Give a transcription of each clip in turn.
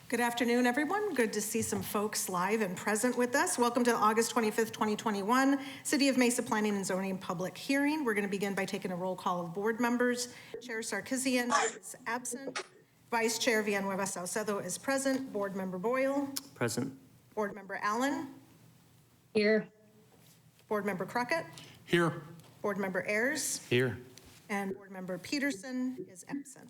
Good afternoon, everyone. Good to see some folks live and present with us. Welcome to the August 25th, 2021 City of Mesa Planning and Zoning Public Hearing. We're going to begin by taking a roll call of board members. Chair Sarkisian is absent. Vice Chair Villanueva Salcedo is present. Board Member Boyle. Present. Board Member Allen. Here. Board Member Crockett. Here. Board Member Ayers. Here. And Board Member Peterson is absent.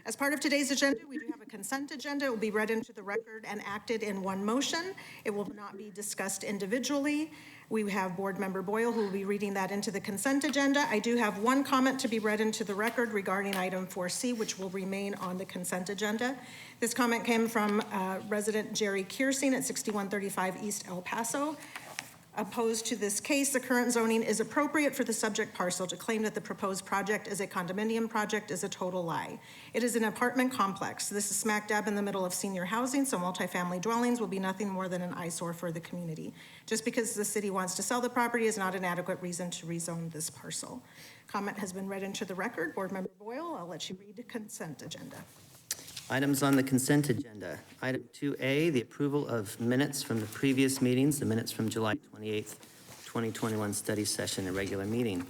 As part of today's agenda, we do have a consent agenda. It will be read into the record and acted in one motion. It will not be discussed individually. We have Board Member Boyle who will be reading that into the consent agenda. I do have one comment to be read into the record regarding item 4C, which will remain on the consent agenda. This comment came from resident Jerry Kiersing at 6135 East El Paso. Opposed to this case, the current zoning is appropriate for the subject parcel. To claim that the proposed project is a condominium project is a total lie. It is an apartment complex. This is smack dab in the middle of senior housing, so multifamily dwellings will be nothing more than an eyesore for the community. Just because the city wants to sell the property is not an adequate reason to rezone this parcel. Comment has been read into the record. Board Member Boyle, I'll let you read the consent agenda. Items on the consent agenda. Item 2A, the approval of minutes from the previous meetings, the minutes from July 28th, 2021 study session and regular meeting.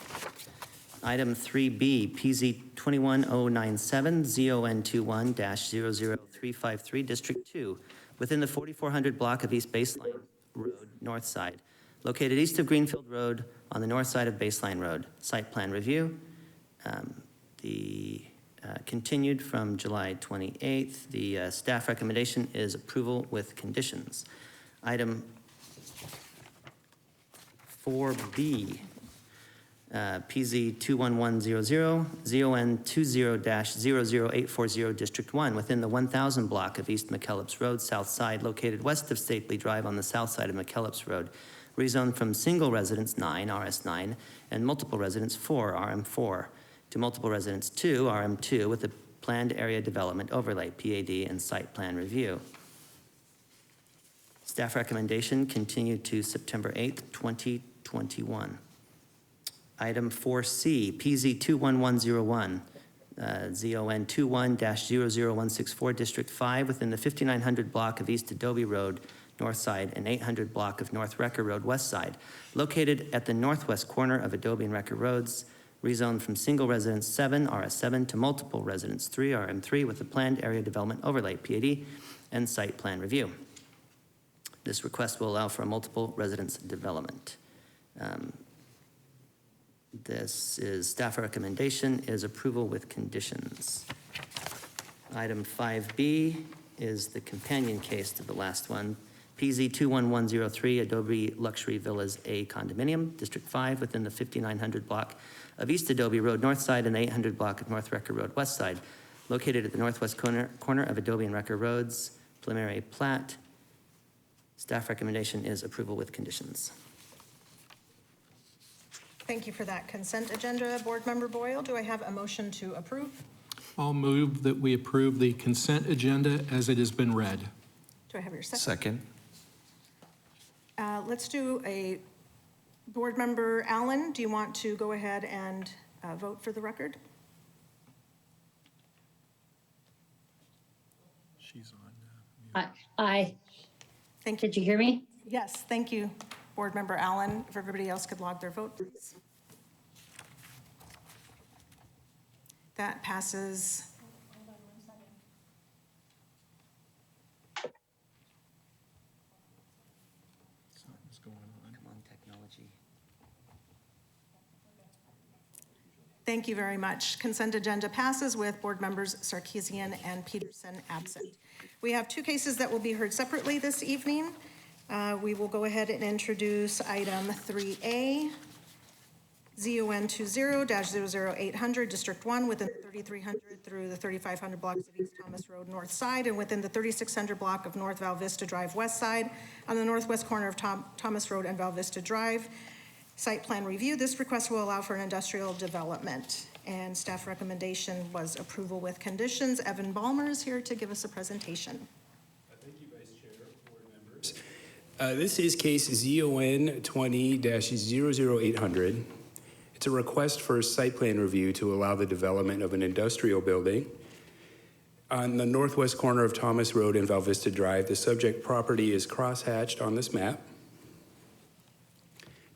Item 3B, PZ 21097, ZON21-00353, District 2, within the 4400 block of East Baseline Road, north side, located east of Greenfield Road on the north side of Baseline Road. Site plan review. Continued from July 28th. The staff recommendation is approval with conditions. Item 4B, PZ 21100, ZON20-00840, District 1, within the 1000 block of East McKellips Road, south side, located west of Stapley Drive on the south side of McKellips Road, rezoned from single residence 9, RS9, and multiple residence 4, RM4, to multiple residence 2, RM2, with a planned area development overlay, PAD, and site plan review. Staff recommendation continued to September 8th, 2021. Item 4C, PZ 21101, ZON21-00164, District 5, within the 5900 block of East Adobe Road, north side, and 800 block of North Wrecker Road, west side, located at the northwest corner of Adobe and Wrecker Roads, rezoned from single residence 7, RS7, to multiple residence 3, RM3, with a planned area development overlay, PAD, and site plan review. This request will allow for a multiple residence development. This is staff recommendation is approval with conditions. Item 5B is the companion case to the last one. PZ 21103, Adobe Luxury Villas A Condominium, District 5, within the 5900 block of East Adobe Road, north side, and 800 block of North Wrecker Road, west side, located at the northwest corner of Adobe and Wrecker Roads, preliminary plat. Staff recommendation is approval with conditions. Thank you for that consent agenda, Board Member Boyle. Do I have a motion to approve? I'll move that we approve the consent agenda as it has been read. Do I have your second? Second. Let's do a Board Member Allen. Do you want to go ahead and vote for the record? She's on. Aye. Thank you. Did you hear me? Yes, thank you, Board Member Allen. If everybody else could log their vote, please. That passes. Something's going on. Come on, technology. Thank you very much. Consent agenda passes with Board Members Sarkisian and Peterson absent. We have two cases that will be heard separately this evening. We will go ahead and introduce item 3A, ZON20-00800, District 1, within the 3300 through the 3500 blocks of East Thomas Road, north side, and within the 3600 block of North Val Vista Drive, west side, on the northwest corner of Thomas Road and Val Vista Drive. Site plan review. This request will allow for an industrial development, and staff recommendation was approval with conditions. Evan Ballmer is here to give us a presentation. Thank you, Vice Chair, board members. This is case ZON 20-00800. It's a request for a site plan review to allow the development of an industrial building On the northwest corner of Thomas Road and Val Vista Drive, the subject property is crosshatched on this map.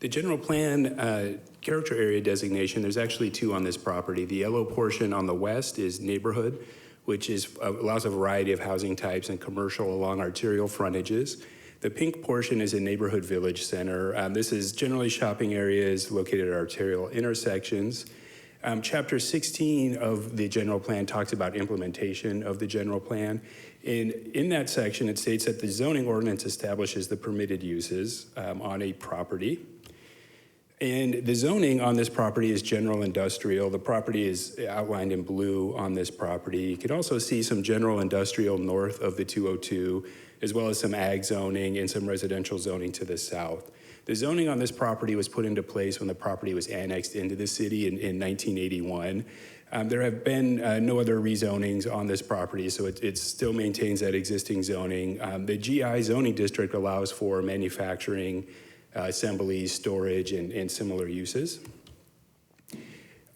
The general plan character area designation, there's actually two on this property. The yellow portion on the west is neighborhood, which allows a variety of housing types and commercial along arterial frontages. The pink portion is a neighborhood village center. This is generally shopping areas located at arterial intersections. Chapter 16 of the general plan talks about implementation of the general plan. In that section, it states that the zoning ordinance establishes the permitted uses on a property. And the zoning on this property is general industrial. The property is outlined in blue on this property. You can also see some general industrial north of the 202, as well as some ag zoning and some residential zoning to the south. The zoning on this property was put into place when the property was annexed into the city in 1981. There have been no other rezonings on this property, so it still maintains that existing zoning. The GI zoning district allows for manufacturing, assembly, storage, and similar uses.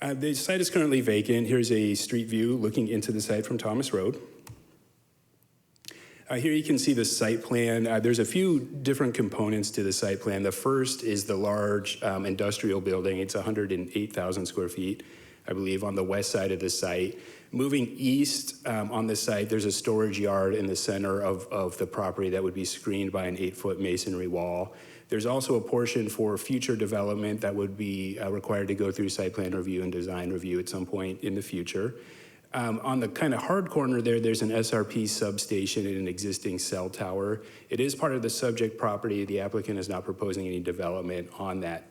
The site is currently vacant. Here's a street view looking into the site from Thomas Road. Here you can see the site plan. There's a few different components to the site plan. The first is the large industrial building. It's 108,000 square feet, I believe, on the west side of the site. Moving east on the site, there's a storage yard in the center of the property that would be screened by an 8-foot masonry wall. There's also a portion for future development that would be required to go through site plan review and design review at some point in the future. On the kind of hard corner there's an SRP substation and an existing cell tower. It is part of the subject property. The applicant is not proposing any development on that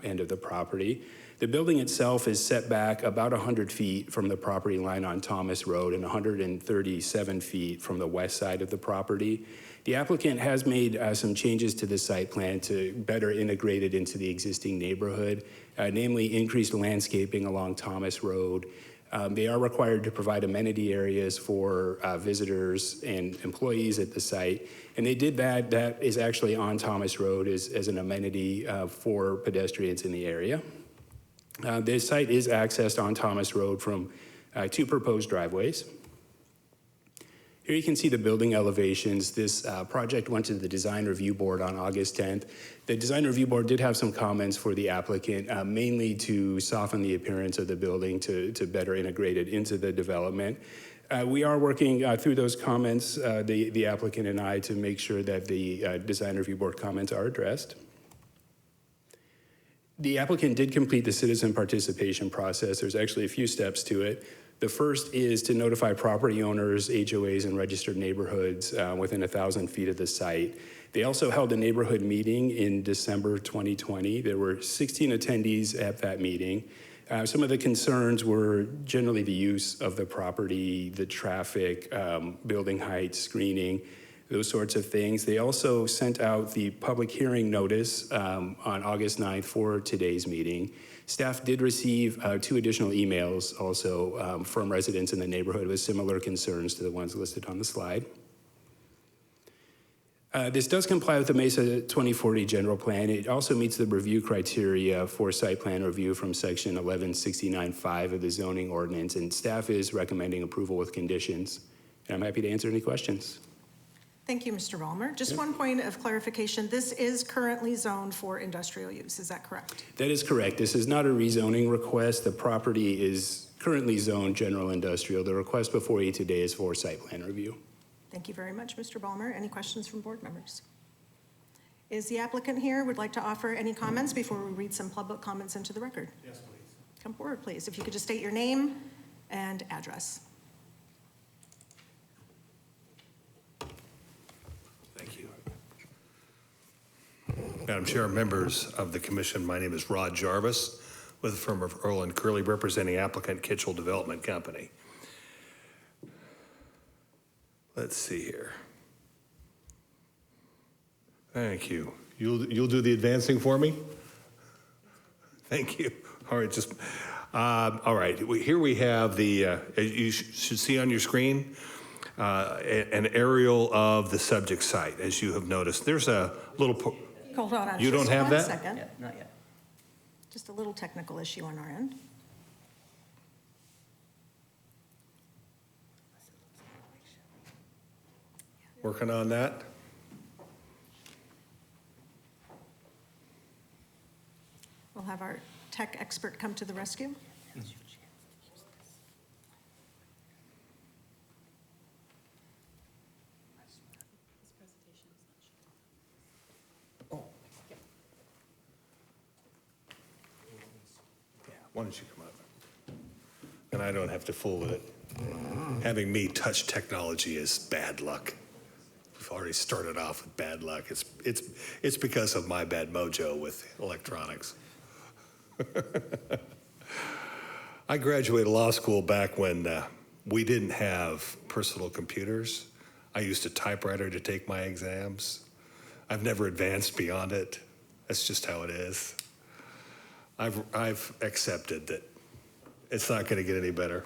end of the property. The building itself is set back about 100 feet from the property line on Thomas Road and 137 feet from the west side of the property. The applicant has made some changes to the site plan to better integrate it into the existing neighborhood, namely increased landscaping along Thomas Road. They are required to provide amenity areas for visitors and employees at the site. And they did that. That is actually on Thomas Road as an amenity for pedestrians in the area. The site is accessed on Thomas Road from two proposed driveways. Here you can see the building elevations. This project went to the Design Review Board on August 10th. The Design Review Board did have some comments for the applicant, mainly to soften the appearance of the building to better integrate it into the development. We are working through those comments, the applicant and I, to make sure that the Design Review Board comments are addressed. The applicant did complete the citizen participation process. There's actually a few steps to it. The first is to notify property owners, HOAs, and registered neighborhoods within 1,000 feet of the site. They also held a neighborhood meeting in December 2020. There were 16 attendees at that meeting. Some of the concerns were generally the use of the property, the traffic, building height, screening, those sorts of things. They also sent out the public hearing notice on August 9th for today's meeting. Staff did receive 2 additional emails also from residents in the neighborhood with similar concerns to the ones listed on the slide. This does comply with the Mesa 2040 general plan. It also meets the review criteria for site plan review from section 1169.5 of the zoning ordinance, and staff is recommending approval with conditions. And I'm happy to answer any questions. Thank you, Mr. Ballmer. Just one point of clarification. This is currently zoned for industrial use. Is that correct? That is correct. This is not a rezoning request. The property is currently zoned general industrial. The request before you today is for site plan review. Thank you very much, Mr. Ballmer. Any questions from board members? Is the applicant here? Would like to offer any comments before we read some public comments into the record? Yes, please. Come forward, please. If you could just state your name and address. Thank you. Madam Chair, members of the commission, my name is Rod Jarvis with the firm of Earl and Curley, representing applicant Kitchell Development Company. Let's see here. Thank you. You'll do the advancing for me? Thank you. All right, all right. Here we have the, you should see on your screen, an aerial of the subject site, as you have noticed. There's a little. Hold on. You don't have that? Just 1 second. Yeah, not yet. Just a little technical issue on our end. working on that. We'll have our tech expert come to the rescue. Yeah, why don't you come up? And I don't have to fool with it. Having me touch technology is bad luck. We've already started off with bad luck. It's because of my bad mojo with electronics. I graduated law school back when we didn't have personal computers. I used a typewriter to take my exams. I've never advanced beyond it. That's just how it is. I've accepted that it's not going to get any better.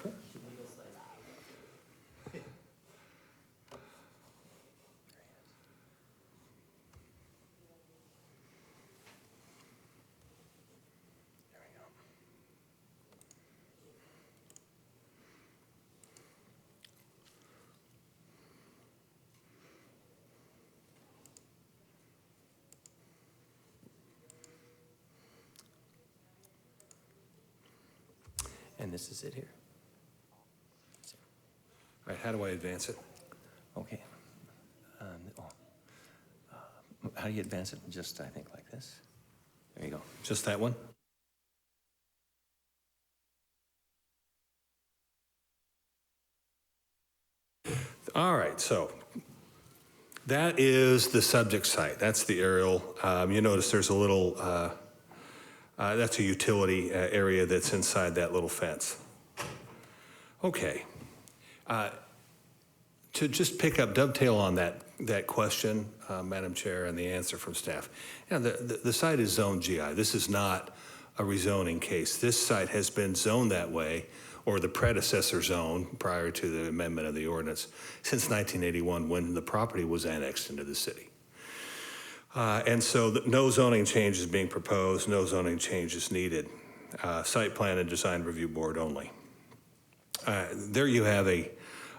And this is it here. All right, how do I advance it? Okay. How do you advance it? Just, I think, like this. There you go. Just that one? All right, so that is the subject site. That's the aerial. You notice there's a little, that's a utility area that's inside that little fence. Okay. To just pick up, dovetail on that question, Madam Chair, and the answer from staff. Yeah, the site is zoned GI. This is not a rezoning case. This site has been zoned that way, or the predecessor zone prior to the amendment of the ordinance, since 1981 when the property was annexed into the city. And so no zoning change is being proposed, no zoning change is needed. Site plan and design review board only. There you have a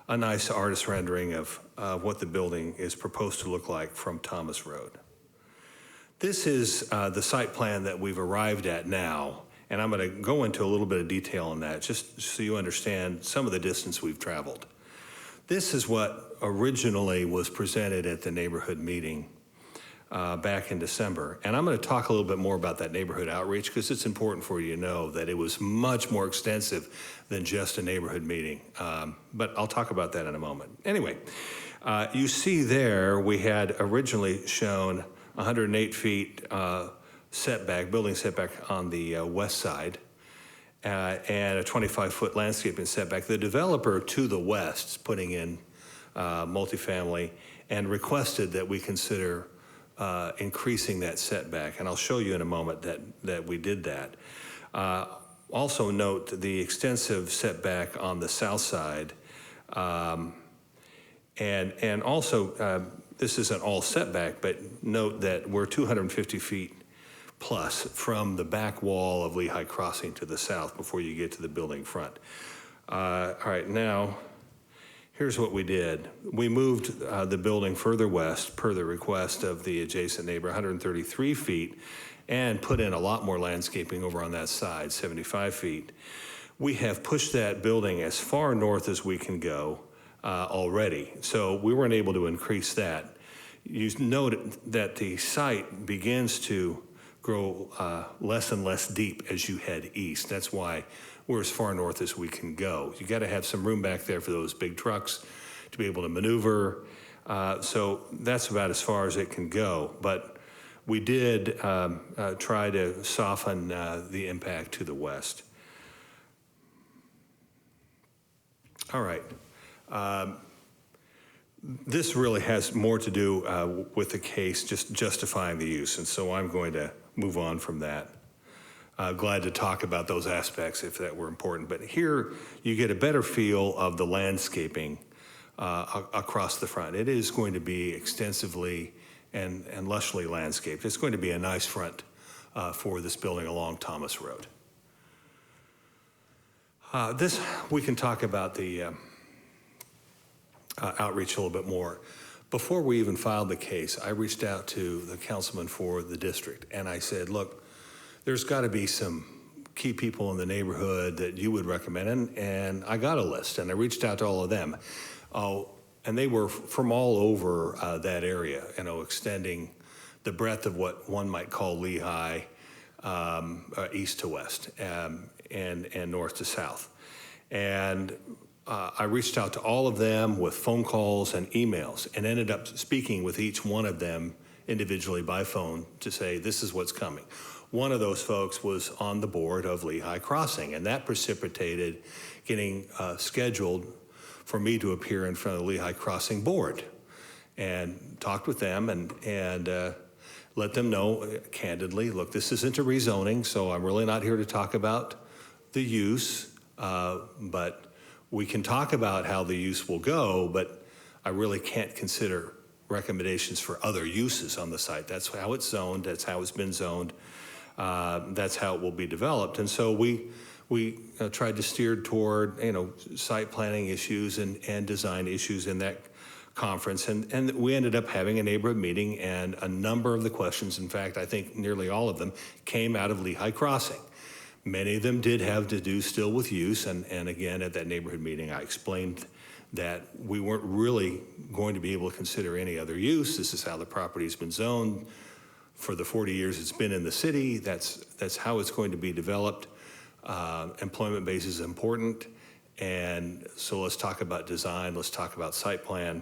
nice artist rendering of what the building is proposed to look like from Thomas Road. This is the site plan that we've arrived at now, and I'm going to go into a little bit of detail on that just so you understand some of the distance we've traveled. This is what originally was presented at the neighborhood meeting back in December. And I'm going to talk a little bit more about that neighborhood outreach because it's important for you to know that it was much more extensive than just a neighborhood meeting. But I'll talk about that in a moment. Anyway, you see there we had originally shown 108 feet setback, building setback on the west side, and a 25-foot landscaping setback. The developer to the west is putting in multifamily and requested that we consider increasing that setback, and I'll show you in a moment that we did that. Also note the extensive setback on the south side, and also this isn't all setback, but note that we're 250 feet plus from the back wall of Lehigh Crossing to the south before you get to the building front. All right, now here's what we did. We moved the building further west per the request of the adjacent neighbor, 133 feet, and put in a lot more landscaping over on that side, 75 feet. We have pushed that building as far north as we can go already, so we weren't able to increase that. You note that the site begins to grow less and less deep as you head east. That's why we're as far north as we can go. You got to have some room back there for those big trucks to be able to maneuver. So that's about as far as it can go. But we did try to soften the impact to the west. All right. This really has more to do with the case just justifying the use, and so I'm going to move on from that. Glad to talk about those aspects if that were important, but here you get a better feel of the landscaping across the front. It is going to be extensively and lushly landscaped. It's going to be a nice front for this building along Thomas Road. We can talk about the outreach a little bit more, before we even filed the case, I reached out to the councilman for the district, and I said, look, there's got to be some key people in the neighborhood that you would recommend, and I got a list, and I reached out to all of them. And they were from all over that area, extending the breadth of what one might call Lehigh, east to west, and north to south. And I reached out to all of them with phone calls and emails, and ended up speaking with each one of them individually by phone to say, this is what's coming. One of those folks was on the board of Lehigh Crossing, and that precipitated getting scheduled for me to appear in front of the Lehigh Crossing board, and talked with them and let them know candidly, look, this isn't a rezoning, so I'm really not here to talk about the use, but we can talk about how the use will go, but I really can't consider recommendations for other uses on the site. That's how it's zoned, that's how it's been zoned, that's how it will be developed. And so we tried to steer toward, site planning issues and design issues in that conference. And we ended up having a neighborhood meeting, and a number of the questions, in fact, I think nearly all of them, came out of Lehigh Crossing. Many of them did have to do still with use, and again, at that neighborhood meeting, I explained that we weren't really going to be able to consider any other use. This is how the property's been zoned for the 40 years it's been in the city. That's how it's going to be developed. Employment base is important, and so let's talk about design, let's talk about site plan.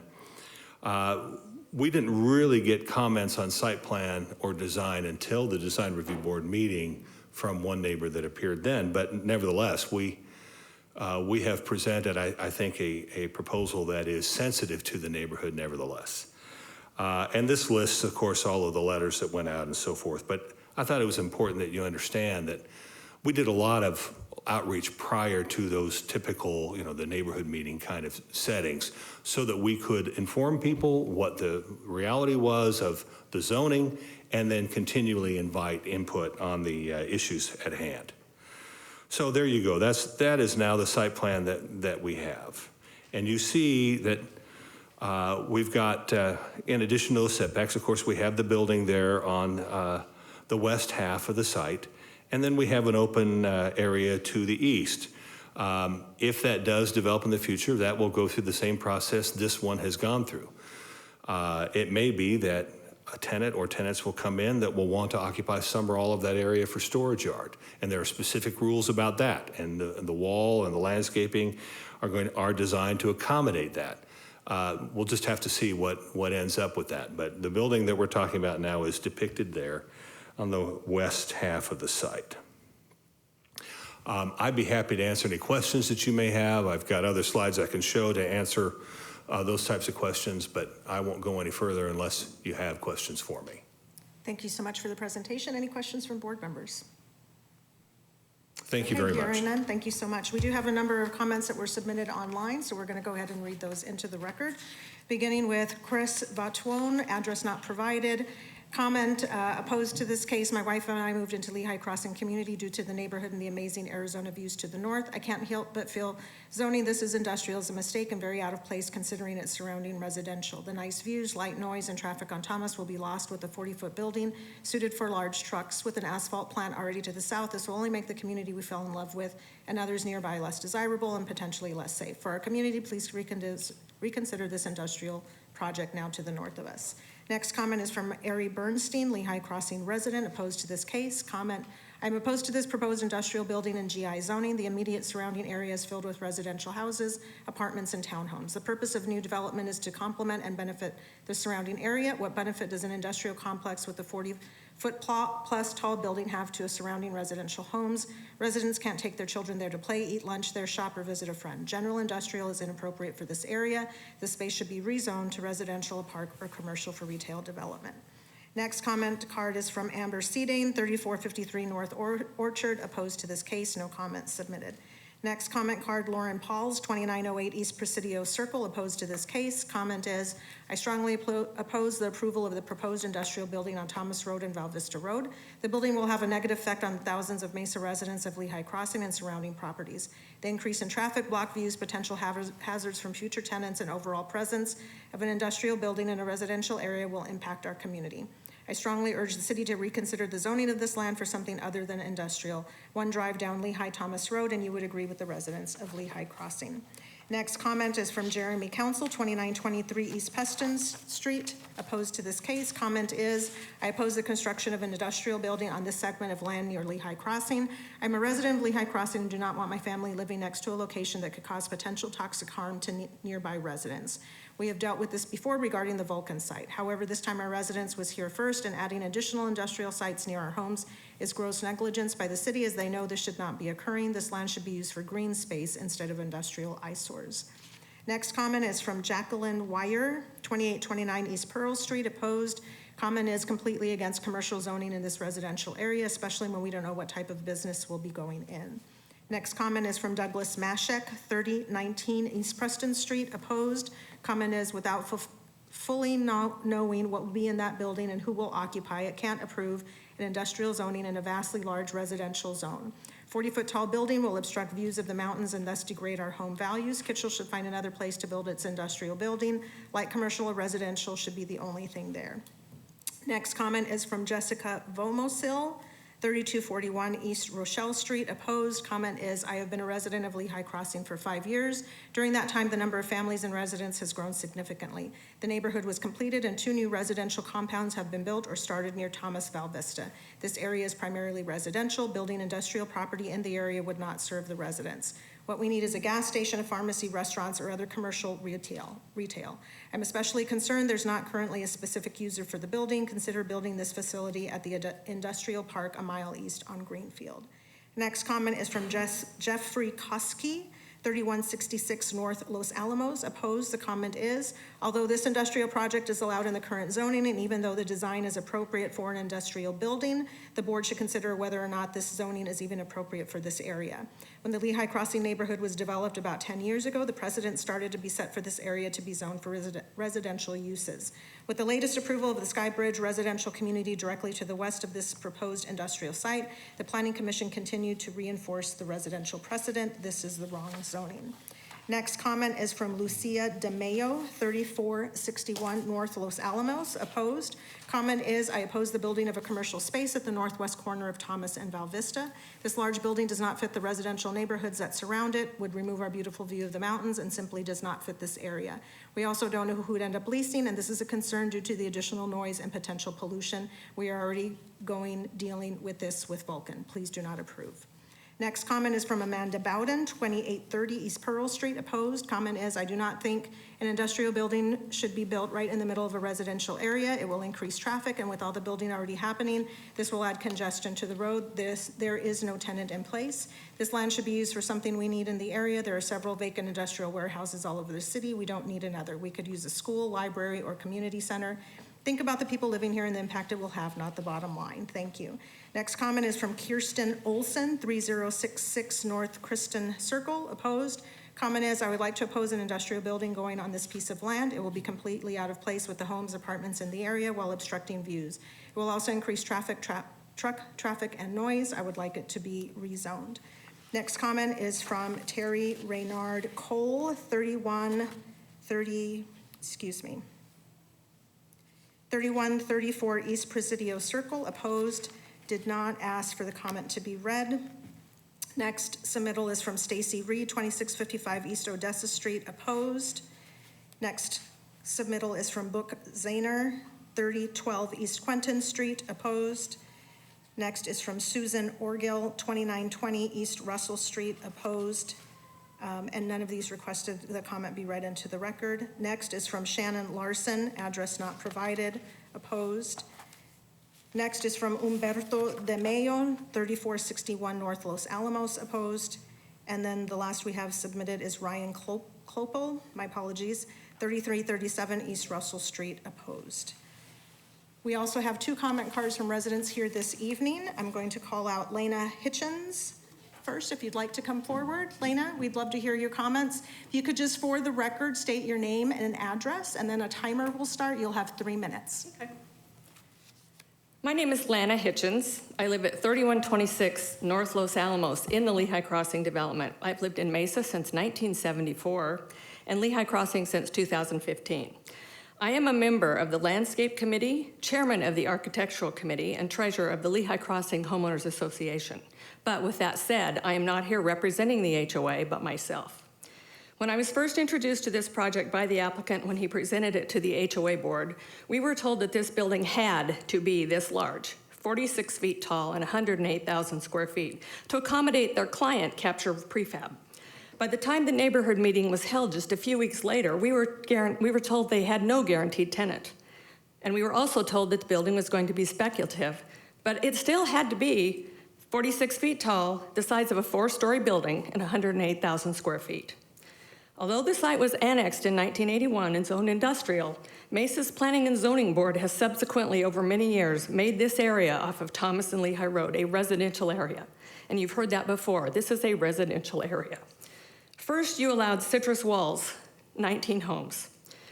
We didn't really get comments on site plan or design until the Design Review Board meeting from one neighbor that appeared then, but nevertheless, we have presented, I think, a proposal that is sensitive to the neighborhood nevertheless. And this lists, of course, all of the letters that went out and so forth, but I thought it was important that you understand that we did a lot of outreach prior to those typical, the neighborhood meeting kind of settings, so that we could inform people what the reality was of the zoning, and then continually invite input on the issues at hand. So there you go. That is now the site plan that we have. And you see that we've got, in addition to those setbacks, of course, we have the building there on the west half of the site, and then we have an open area to the east. If that does develop in the future, that will go through the same process this one has gone through. It may be that a tenant or tenants will come in that will want to occupy some or all of that area for storage yard. And there are specific rules about that. And the wall and the landscaping are designed to accommodate that. We'll just have to see what ends up with that. But the building that we're talking about now is depicted there on the west half of the site. I'd be happy to answer any questions that you may have. I've got other slides I can show to answer those types of questions, but I won't go any further unless you have questions for me. Thank you so much for the presentation. Any questions from board members? Thank you very much. Hearing none, thank you so much. We do have a number of comments that were submitted online, so we're going to go ahead and read those into the record. Beginning with Chris Vatuone, address not provided. Comment, opposed to this case. My wife and I moved into Lehigh Crossing community due to the neighborhood and the amazing Arizona views to the north. I can't help but feel zoning this is industrial is a mistake and very out of place considering its surrounding residential. The nice views, light noise, and traffic on Thomas will be lost with a 40-foot building suited for large trucks. With an asphalt plant already to the south, this will only make the community we fell in love with and others nearby less desirable and potentially less safe. For our community, please reconsider this industrial project now to the north of us. Next comment is from Ari Bernstein, Lehigh Crossing resident, opposed to this case. Comment, I'm opposed to this proposed industrial building in GI zoning. The immediate surrounding area is filled with residential houses, apartments, and townhomes. The purpose of new development is to complement and benefit the surrounding area. What benefit does an industrial complex with a 40-foot plus tall building have to a surrounding residential homes? Residents can't take their children there to play, eat lunch there, shop, or visit a friend. General industrial is inappropriate for this area. The space should be rezoned to residential, park, or commercial for retail development. Next comment card is from Amber Seedane, 3453 North Orchard, opposed to this case, no comments submitted. Next comment card, Lauren Pauls, 2908 East Presidio Circle, opposed to this case. Comment is, I strongly oppose the approval of the proposed industrial building on Thomas Road and Val Vista Road. The building will have a negative effect on thousands of Mesa residents of Lehigh Crossing and surrounding properties. The increase in traffic, block views, potential hazards from future tenants, and overall presence of an industrial building in a residential area will impact our community. I strongly urge the city to reconsider the zoning of this land for something other than industrial. One drive down Lehigh Thomas Road and you would agree with the residents of Lehigh Crossing. Next comment is from Jeremy Council, 2923 East Peston Street, opposed to this case. Comment is, I oppose the construction of an industrial building on this segment of land near Lehigh Crossing. I'm a resident of Lehigh Crossing and do not want my family living next to a location that could cause potential toxic harm to nearby residents. We have dealt with this before regarding the Vulcan site. However, this time our residence was here first, and adding additional industrial sites near our homes is gross negligence by the city, as they know this should not be occurring. This land should be used for green space instead of industrial eyesores. Next comment is from Jacqueline Wire, 2829 East Pearl Street, opposed. Comment is completely against commercial zoning in this residential area, especially when we don't know what type of business will be going in. Next comment is from Douglas Mashek, 3019 East Preston Street, opposed. Comment is, without fully knowing what will be in that building and who will occupy it, can't approve an industrial zoning in a vastly large residential zone. 40-foot tall building will obstruct views of the mountains and thus degrade our home values. Kitchell should find another place to build its industrial building. Light commercial or residential should be the only thing there. Next comment is from Jessica Vomosil, 3241 East Rochelle Street, opposed. Comment is, I have been a resident of Lehigh Crossing for 5 years. During that time, the number of families and residents has grown significantly. The neighborhood was completed and 2 new residential compounds have been built or started near Thomas Val Vista. This area is primarily residential. Building industrial property in the area would not serve the residents. What we need is a gas station, a pharmacy, restaurants, or other commercial retail. I'm especially concerned there's not currently a specific user for the building. Consider building this facility at the industrial park a mile east on Greenfield. Next comment is from Jeffrey Koski, 3166 North Los Alamos, opposed. The comment is, although this industrial project is allowed in the current zoning, and even though the design is appropriate for an industrial building, the board should consider whether or not this zoning is even appropriate for this area. When the Lehigh Crossing neighborhood was developed about 10 years ago, the precedent started to be set for this area to be zoned for residential uses. With the latest approval of the Sky Bridge residential community directly to the west of this proposed industrial site, the Planning Commission continued to reinforce the residential precedent. This is the wrong zoning. Next comment is from Lucia DeMayo, 3461 North Los Alamos, opposed. Comment is, I oppose the building of a commercial space at the northwest corner of Thomas and Val Vista. This large building does not fit the residential neighborhoods that surround it, would remove our beautiful view of the mountains, and simply does not fit this area. We also don't know who would end up leasing, and this is a concern due to the additional noise and potential pollution. We are already dealing with this with Vulcan. Please do not approve. Next comment is from Amanda Bowden, 2830 East Pearl Street, opposed. Comment is, I do not think an industrial building should be built right in the middle of a residential area. It will increase traffic, and with all the building already happening, this will add congestion to the road. There is no tenant in place. This land should be used for something we need in the area. There are several vacant industrial warehouses all over the city. We don't need another. We could use a school, library, or community center. Think about the people living here and the impact it will have, not the bottom line. Thank you. Next comment is from Kirsten Olson, 3066 North Kristen Circle, opposed. Comment is, I would like to oppose an industrial building going on this piece of land. It will be completely out of place with the homes, apartments in the area while obstructing views. It will also increase truck traffic and noise. I would like it to be rezoned. Next comment is from Terry Raynard Cole, 3134 East Presidio Circle, opposed. Did not ask for the comment to be read. Next submittal is from Stacy Reed, 2655 East Odessa Street, opposed. Next submittal is from Book Zahner, 3012 East Quentin Street, opposed. Next is from Susan Orgill, 2920 East Russell Street, opposed. And none of these requested the comment be read into the record. Next is from Shannon Larson, address not provided, opposed. Next is from Humberto De Mayo, 3461 North Los Alamos, opposed. And then the last we have submitted is Ryan Klopel, my apologies, 3337 East Russell Street, opposed. We also have 2 comment cards from residents here this evening. I'm going to call out Lena Hitchens, first, if you'd like to come forward. Lena, we'd love to hear your comments. If you could just, for the record, state your name and an address, and then a timer will start. You'll have 3 minutes. Okay. My name is Lana Hitchens. I live at 3126 North Los Alamos in the Lehigh Crossing development. I've lived in Mesa since 1974 and Lehigh Crossing since 2015. I am a member of the Landscape Committee, chairman of the Architectural Committee, and treasurer of the Lehigh Crossing Homeowners Association. But with that said, I am not here representing the HOA, but myself. When I was first introduced to this project by the applicant when he presented it to the HOA board, we were told that this building had to be this large, 46 feet tall and 108,000 square feet, to accommodate their client capture prefab. By the time the neighborhood meeting was held just a few weeks later, we were told they had no guaranteed tenant. And we were also told that the building was going to be speculative, but it still had to be 46 feet tall, the size of a 4-story building, and 108,000 square feet. Although the site was annexed in 1981 and zoned industrial, Mesa's Planning and Zoning Board has subsequently, over many years, made this area off of Thomas and Lehigh Road a residential area. And you've heard that before. This is a residential area. First, you allowed Citrus Walls, 19 homes.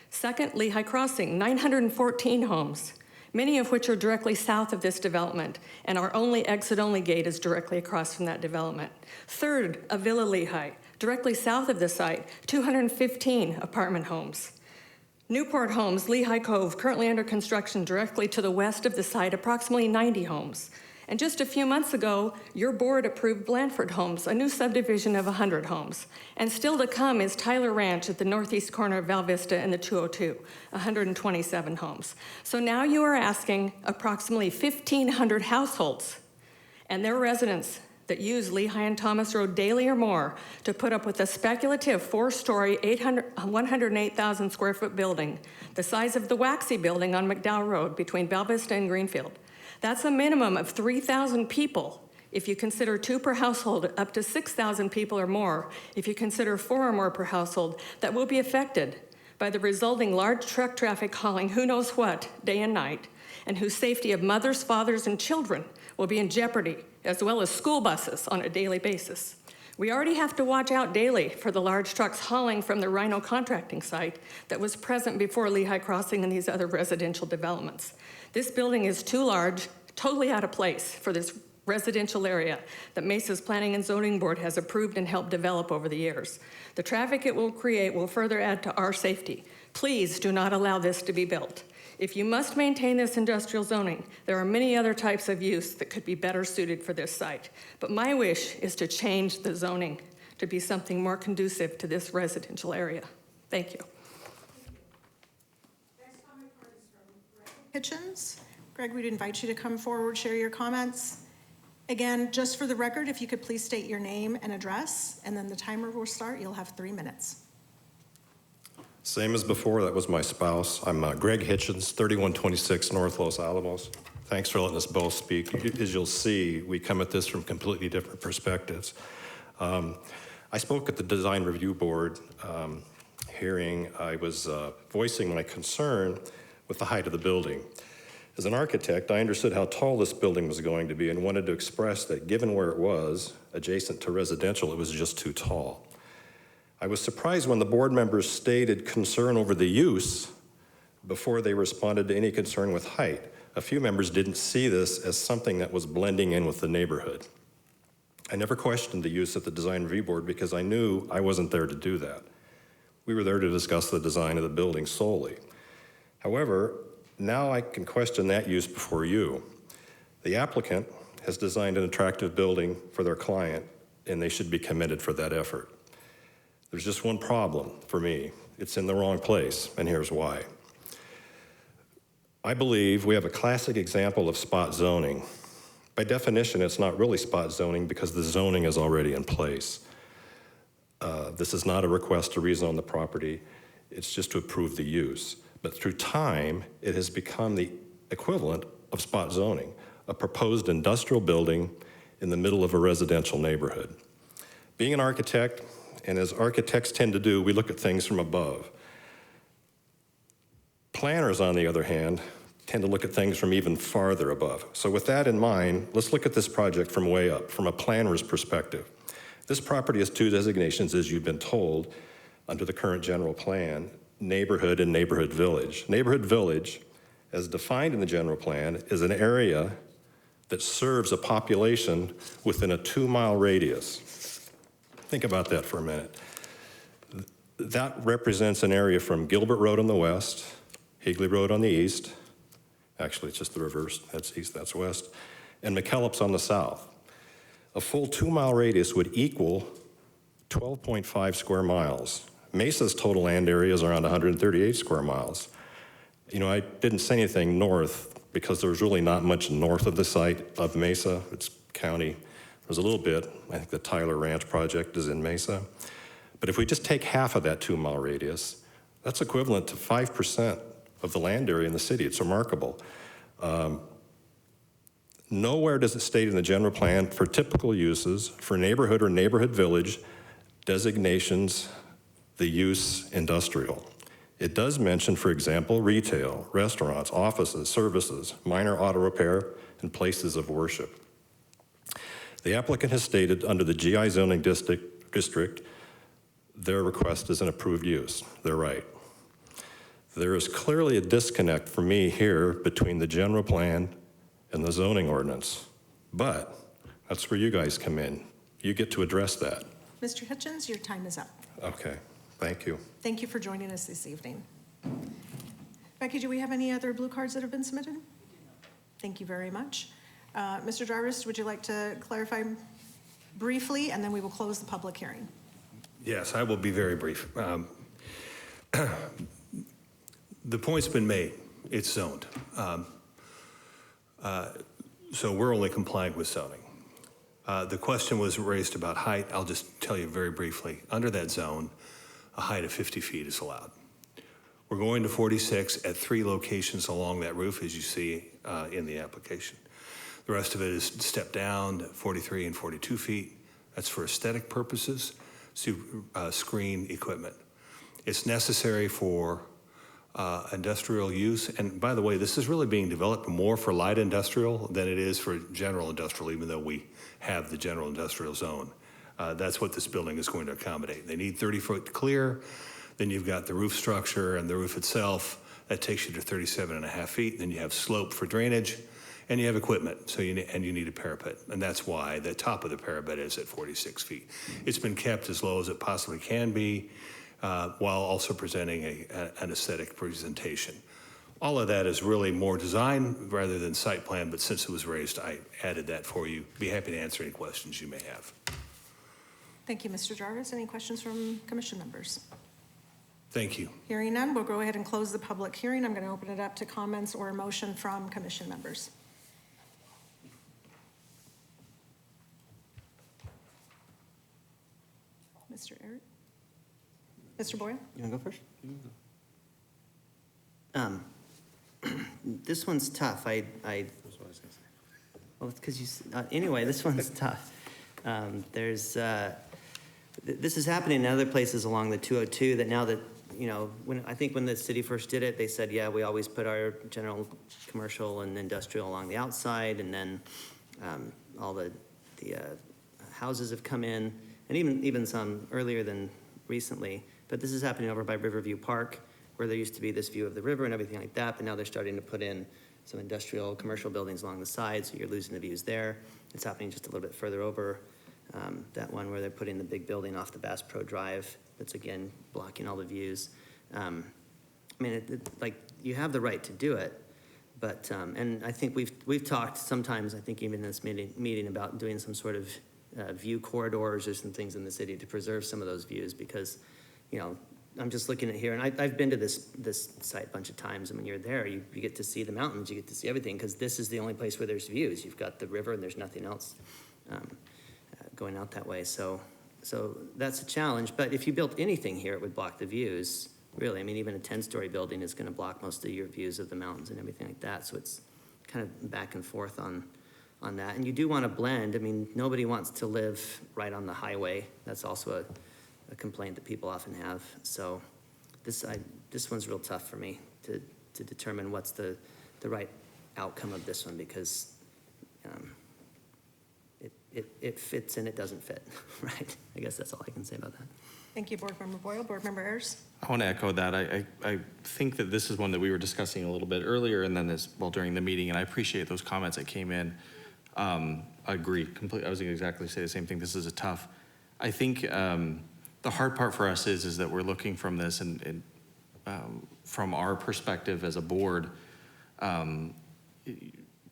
Second, Lehigh Crossing, 914 homes, many of which are directly south of this development, and our only exit-only gate is directly across from that development. Third, Avila Lehigh, directly south of the site, 215 apartment homes. Newport Homes, Lehigh Cove, currently under construction directly to the west of the site, approximately 90 homes. And just a few months ago, your board approved Blandford Homes, a new subdivision of 100 homes. And still to come is Tyler Ranch at the northeast corner of Val Vista and the 202, 127 homes. So now you are asking approximately 1,500 households and their residents that use Lehigh and Thomas Road daily or more to put up with a speculative 4-story, 108,000 square foot building, the size of the Waxy building on McDowell Road between Val Vista and Greenfield. That's a minimum of 3,000 people. If you consider 2 per household, up to 6,000 people or more. If you consider 4 or more per household, that will be affected by the resulting large truck traffic hauling who knows what day and night, and whose safety of mothers, fathers, and children will be in jeopardy, as well as school buses on a daily basis. We already have to watch out daily for the large trucks hauling from the Rhino contracting site that was present before Lehigh Crossing and these other residential developments. This building is too large, totally out of place for this residential area that Mesa's Planning and Zoning Board has approved and helped develop over the years. The traffic it will create will further add to our safety. Please do not allow this to be built. If you must maintain this industrial zoning, there are many other types of use that could be better suited for this site. But my wish is to change the zoning to be something more conducive to this residential area. Thank you. Hitchens. Greg, we'd invite you to come forward, share your comments. Again, just for the record, if you could please state your name and address, and then the timer will start. You'll have 3 minutes. Same as before, that was my spouse. I'm Greg Hitchens, 3126 North Los Alamos. Thanks for letting us both speak. As you'll see, we come at this from completely different perspectives. I spoke at the Design Review Board hearing. I was voicing my concern with the height of the building. As an architect, I understood how tall this building was going to be and wanted to express that given where it was, adjacent to residential, it was just too tall. I was surprised when the board members stated concern over the use before they responded to any concern with height. A few members didn't see this as something that was blending in with the neighborhood. I never questioned the use at the Design Review Board because I knew I wasn't there to do that. We were there to discuss the design of the building solely. However, now I can question that use before you. The applicant has designed an attractive building for their client, and they should be commended for that effort. There's just one problem for me. It's in the wrong place, and here's why. I believe we have a classic example of spot zoning. By definition, it's not really spot zoning because the zoning is already in place. This is not a request to rezone the property. It's just to approve the use. But through time, it has become the equivalent of spot zoning, a proposed industrial building in the middle of a residential neighborhood. Being an architect, and as architects tend to do, we look at things from above. Planners, on the other hand, tend to look at things from even farther above. So with that in mind, let's look at this project from way up, from a planner's perspective. This property has two designations, as you've been told, under the current general plan, neighborhood and neighborhood village. Neighborhood village, as defined in the general plan, is an area that serves a population within a 2-mile radius. Think about that for a minute. That represents an area from Gilbert Road on the west, Higley Road on the east, actually it's just the reverse, that's east, that's west, and McKellips on the south. A full 2-mile radius would equal 12.5 square miles. Mesa's total land area is around 138 square miles. You know, I didn't say anything north because there's really not much north of the site of Mesa. It's county. There's a little bit. I think the Tyler Ranch project is in Mesa. But if we just take half of that 2-mile radius, that's equivalent to 5% of the land area in the city. It's remarkable. Nowhere does it state in the general plan for typical uses, for neighborhood or neighborhood village designations, the use industrial. It does mention, for example, retail, restaurants, offices, services, minor auto repair, and places of worship. The applicant has stated under the GI zoning district, their request is an approved use. They're right. There is clearly a disconnect for me here between the general plan and the zoning ordinance, but that's where you guys come in. You get to address that. Mr. Hitchens, your time is up. Okay, thank you. Thank you for joining us this evening. Becky, do we have any other blue cards that have been submitted? Thank you very much. Mr. Jarvis, would you like to clarify briefly, and then we will close the public hearing? Yes, I will be very brief. The point's been made. It's zoned. So we're only complying with zoning. The question was raised about height. I'll just tell you very briefly. Under that zone, a height of 50 feet is allowed. We're going to 46 at 3 locations along that roof, as you see in the application. The rest of it is stepped down, 43 and 42 feet. That's for aesthetic purposes, to screen equipment. It's necessary for industrial use. And by the way, this is really being developed more for light industrial than it is for general industrial, even though we have the general industrial zone. That's what this building is going to accommodate. They need 30-foot clear. Then you've got the roof structure and the roof itself. That takes you to 37.5 feet. Then you have slope for drainage, and you have equipment. So you need a parapet, and that's why the top of the parapet is at 46 feet. It's been kept as low as it possibly can be, while also presenting an aesthetic presentation. All of that is really more design rather than site plan, but since it was raised, I added that for you. Be happy to answer any questions you may have. Thank you, Mr. Jarvis. Any questions from commission members? Thank you. Hearing none, we'll go ahead and close the public hearing. I'm going to open it up to comments or a motion from commission members. Mr. Eric? Mr. Boyle? You want to go first? This one's tough. That's what I was going to say. Well, it's because you, anyway, this one's tough. This is happening in other places along the 202 that now that, you know, I think when the city first did it, they said, yeah, we always put our general commercial and industrial along the outside, and then all the houses have come in, and even some earlier than recently. But this is happening over by Riverview Park, where there used to be this view of the river and everything like that, but now they're starting to put in some industrial, commercial buildings along the side, so you're losing the views there. It's happening just a little bit further over, that one where they're putting the big building off the Bass Pro Drive, that's again blocking all the views. I mean, like, you have the right to do it, but, and I think we've talked sometimes, I think even in this meeting about doing some sort of view corridors or some things in the city to preserve some of those views, because, you know, I'm just looking at here, and I've been to this site a bunch of times, and when you're there, you get to see the mountains, you get to see everything, because this is the only place where there's views. You've got the river, and there's nothing else going out that way, so that's a challenge. But if you built anything here, it would block the views, really. I mean, even a 10-story building is gonna block most of your views of the mountains and everything like that, so it's kind of back and forth on that. And you do want to blend. I mean, nobody wants to live right on the highway. That's also a complaint that people often have. So this one's real tough for me to determine what's the right outcome of this one, because it fits and it doesn't fit, right? I guess that's all I can say about that. Thank you, Board Member Boyle. Board Member Ayers? I want to echo that. I think that this is one that we were discussing a little bit earlier and then as well during the meeting, and I appreciate those comments that came in. I agree completely. I was going to exactly say the same thing. This is a tough. I think the hard part for us is that we're looking from this and from our perspective as a board,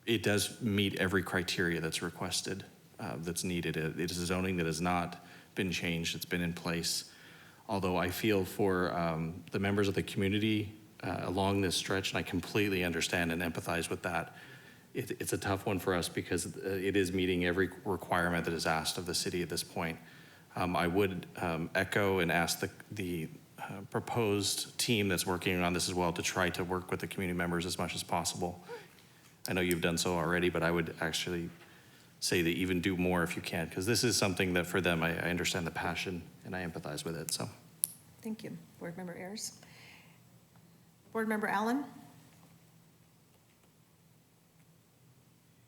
it does meet every criteria that's requested, that's needed. It is a zoning that has not been changed. It's been in place. Although I feel for the members of the community along this stretch, and I completely understand and empathize with that, it's a tough one for us because it is meeting every requirement that is asked of the city at this point. I would echo and ask the proposed team that's working on this as well to try to work with the community members as much as possible. I know you've done so already, but I would actually say that even do more if you can, because this is something that for them, I understand the passion and I empathize with it, so. Thank you. Board Member Ayers? Board Member Allen?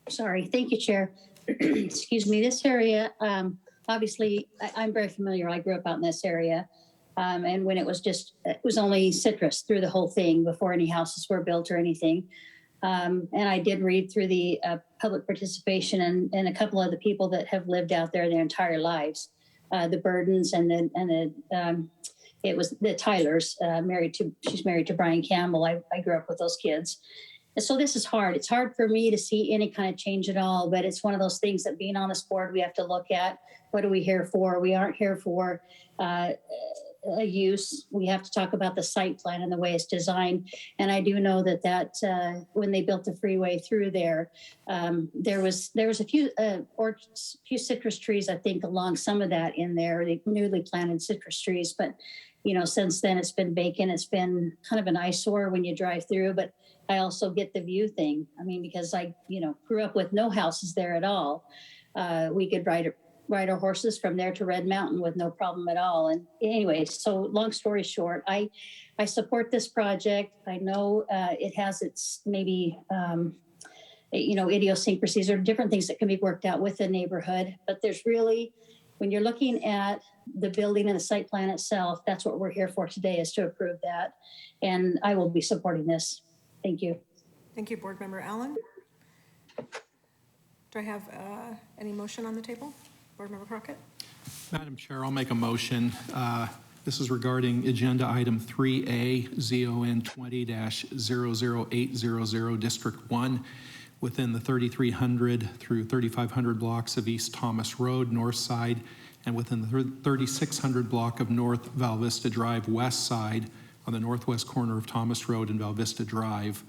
Sorry, thank you, Chair. Excuse me, this area, obviously, I'm very familiar. I grew up out in this area. And when it was only citrus through the whole thing before any houses were built or anything. And I did read through the public participation and a couple of the people that have lived out there their entire lives, the Burdens it was the Tylers, she's married to Brian Campbell. I grew up with those kids. And so this is hard. It's hard for me to see any kind of change at all, but it's one of those things that being on this board, we have to look at. What are we here for? We aren't here for a use. We have to talk about the site plan and the way it's designed. And I do know that when they built the freeway through there, there was a few citrus trees, I think, along some of that in there, the newly planted citrus trees. But since then it's been vacant. It's been kind of an eyesore when you drive through. But I also get the view thing. I mean, because I grew up with no houses there at all. We could ride our horses from there to Red Mountain with no problem at all. And anyway, so long story short, I support this project. I know it has its maybe, idiosyncrasies or different things that can be worked out with the neighborhood. But there's really, when you're looking at the building and the site plan itself, that's what we're here for today, is to approve that. And I will be supporting this. Thank you. Thank you, Board Member Allen. Do I have any motion on the table? Board Member Crockett? Madam Chair, I'll make a motion. This is regarding agenda item 3A, ZON 20-00800, District 1, within the 3,300 through 3,500 blocks of East Thomas Road, north side, and within the 3,600 block of North Val Vista Drive, west side, on the northwest corner of Thomas Road and Val Vista Drive.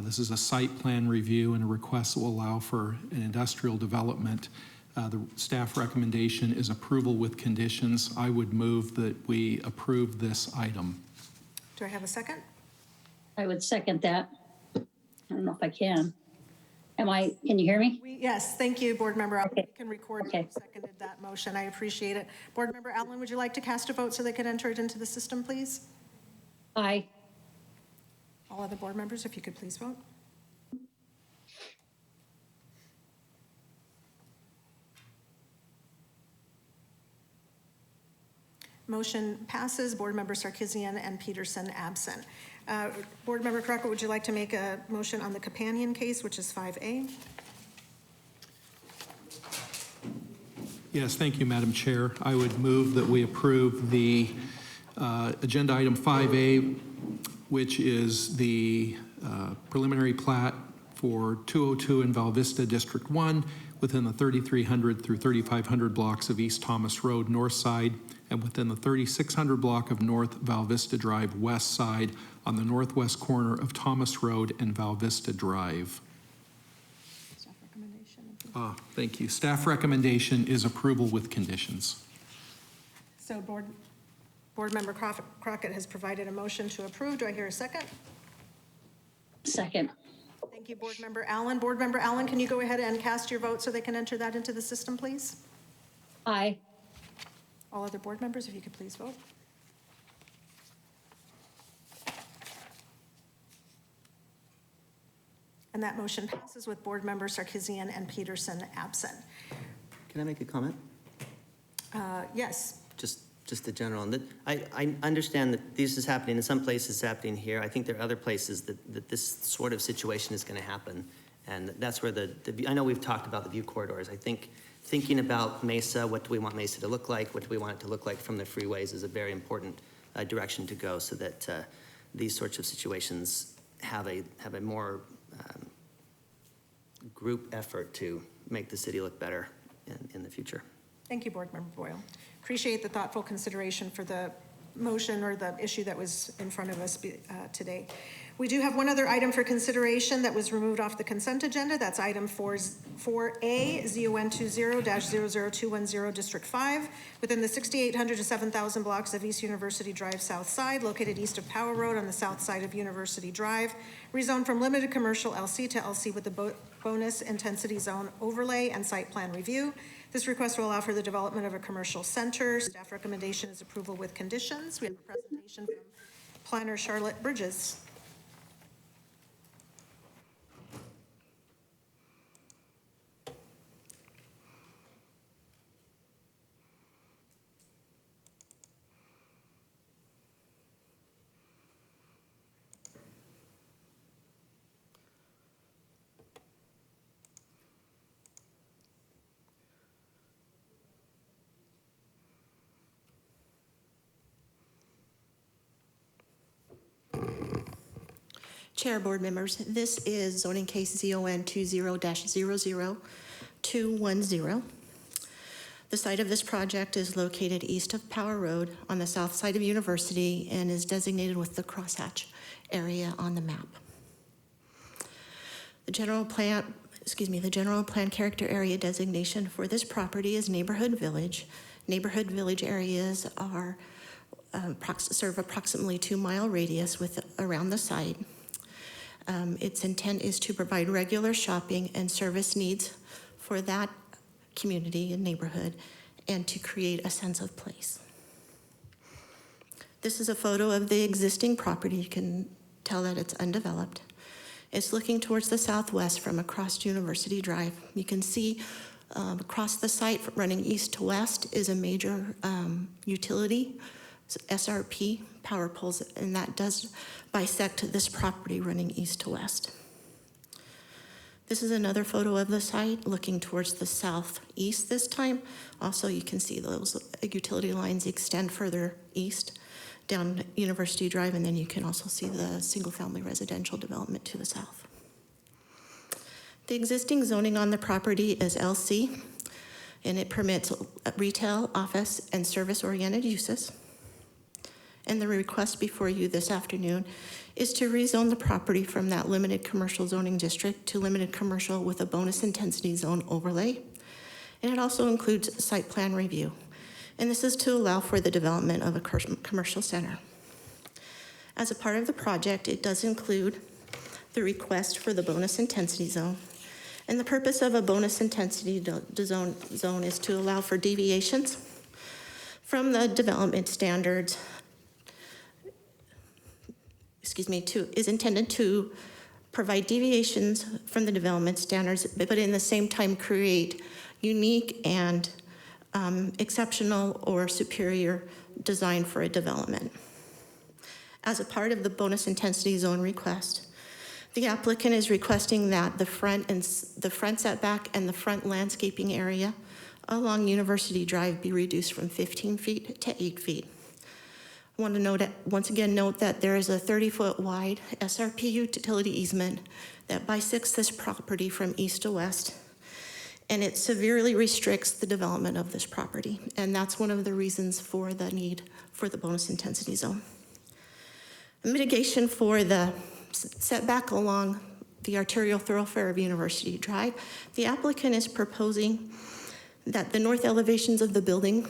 This is a site plan review and a request that will allow for an industrial development. The staff recommendation is approval with conditions. I would move that we approve this item. Do I have a second? I would second that. I don't know if I can. Can you hear me? Yes, thank you, Board Member Allen. Okay. We can record Okay. who seconded that motion. I appreciate it. Board Member Allen, would you like to cast a vote so they can enter it into the system, please? Aye. All other board members, if you could please vote. Motion passes. Board Member Sarkisian and Peterson absent. Board Member Crockett, would you like to make a motion on the companion case, which is 5A? Yes, thank you, Madam Chair. I would move that we approve the agenda item 5A, which is the preliminary plat for 202 in Val Vista District 1 within the 3,300 through 3,500 blocks of East Thomas Road, north side, and within the 3,600 block of North Val Vista Drive, west side, on the northwest corner of Thomas Road and Val Vista Drive. Staff recommendation. Thank you. Staff recommendation is approval with conditions. So Board Member Crockett has provided a motion to approve. Do I hear a second? Second. Thank you, Board Member Allen. Board Member Allen, can you go ahead and cast your vote so they can enter that into the system, please? Aye. All other board members, if you could please vote. And that motion passes with Board Member Sarkisian and Peterson absent. Can I make a comment? Yes. Just the general. And I understand that this is happening in some places, it's happening here. I think there are other places that this sort of situation is going to happen. And that's where I know we've talked about the view corridors. I think thinking about Mesa, what do we want Mesa to look like? What do we want it to look like from the freeways is a very important direction to go so that these sorts of situations have a more group effort to make the city look better in the future. Thank you, Board Member Boyle. Appreciate the thoughtful consideration for the motion or the issue that was in front of us today. We do have one other item for consideration that was removed off the consent agenda. That's item 4A, ZON 20-00210, District 5, within the 6,800 to 7,000 blocks of East University Drive South Side, located east of Power Road on the south side of University Drive, rezoned from limited commercial LC to LC with the bonus intensity zone overlay and site plan review. This request will allow for the development of a commercial center. Staff recommendation is approval with conditions. We have a presentation from planner Charlotte Bridges. Chair, board members, this is zoning case ZON 20-00210. The site of this project is located east of Power Road on the south side of University and is designated with the crosshatch area on the map. The general plan character area designation for this property is neighborhood village. Neighborhood village areas are serve approximately 2-mile radius around the site. Its intent is to provide regular shopping and service needs for that community and neighborhood and to create a sense of place. This is a photo of the existing property. You can tell that it's undeveloped. It's looking towards the southwest from across University Drive. You can see across the site running east to west is a major utility, SRP, power poles, and that does bisect this property running east to west. This is another photo of the site looking towards the southeast this time. Also, you can see those utility lines extend further east down University Drive, and then you can also see the single-family residential development to the south. The existing zoning on the property is LC, and it permits retail, office, and service-oriented uses. And the request before you this afternoon is to rezone the property from that limited commercial zoning district to limited commercial with a bonus intensity zone overlay. And it also includes site plan review. And this is to allow for the development of a commercial center. As a part of the project, it does include the request for the bonus intensity zone. And the purpose of a bonus intensity zone is to allow for deviations from the development standards is intended to provide deviations from the development standards, but in the same time create unique and exceptional or superior design for a development. As a part of the bonus intensity zone request, the applicant is requesting that the front setback and the front landscaping area along University Drive be reduced from 15 feet to 8 feet. I want to once again note that there is a 30-foot wide SRP utility easement that bisects this property from east to west, and it severely restricts the development of this property, and that's one of the reasons for the need for the bonus intensity zone. Mitigation for the setback along the arterial thoroughfare of University Drive, the applicant is proposing that the north elevations of the building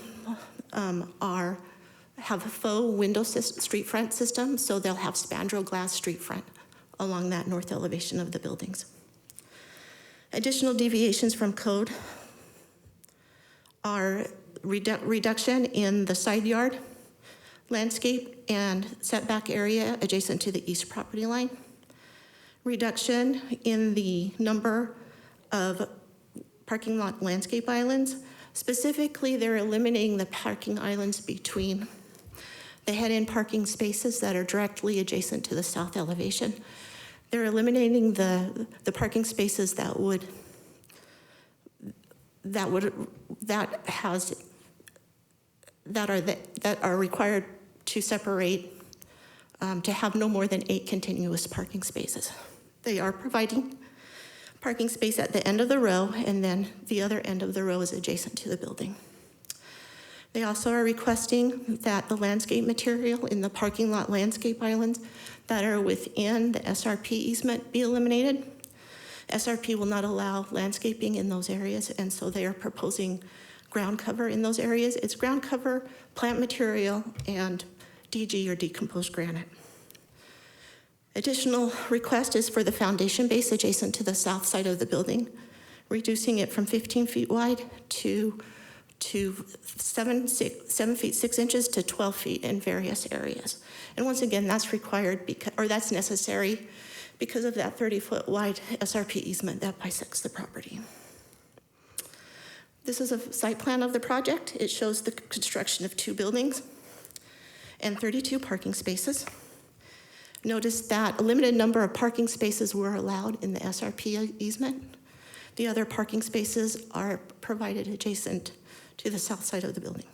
have a faux window street front system, so they'll have spandrel glass street front along that north elevation of the buildings. Additional deviations from code are reduction in the side yard, landscape, and setback area adjacent to the east property line, reduction in the number of parking lot landscape islands, Specifically, they're eliminating the parking islands between the head-in parking spaces that are directly adjacent to the south elevation. They're eliminating the parking spaces that are required to separate, to have no more than 8 continuous parking spaces. They are providing parking space at the end of the row, and then the other end of the row is adjacent to the building. They also are requesting that the landscape material in the parking lot landscape islands that are within the SRP easement be eliminated. SRP will not allow landscaping in those areas, and so they are proposing ground cover in those areas. It's ground cover, plant material, and DG or decomposed granite. Additional request is for the foundation base adjacent to the south side of the building, reducing it from 15 feet wide to 7 feet 6 inches to 12 feet in various areas. And once again, that's required that's necessary because of that 30-foot wide SRP easement that bisects the property. This is a site plan of the project. It shows the construction of 2 buildings and 32 parking spaces. Notice that a limited number of parking spaces were allowed in the SRP easement. The other parking spaces are provided adjacent to the south side of the building.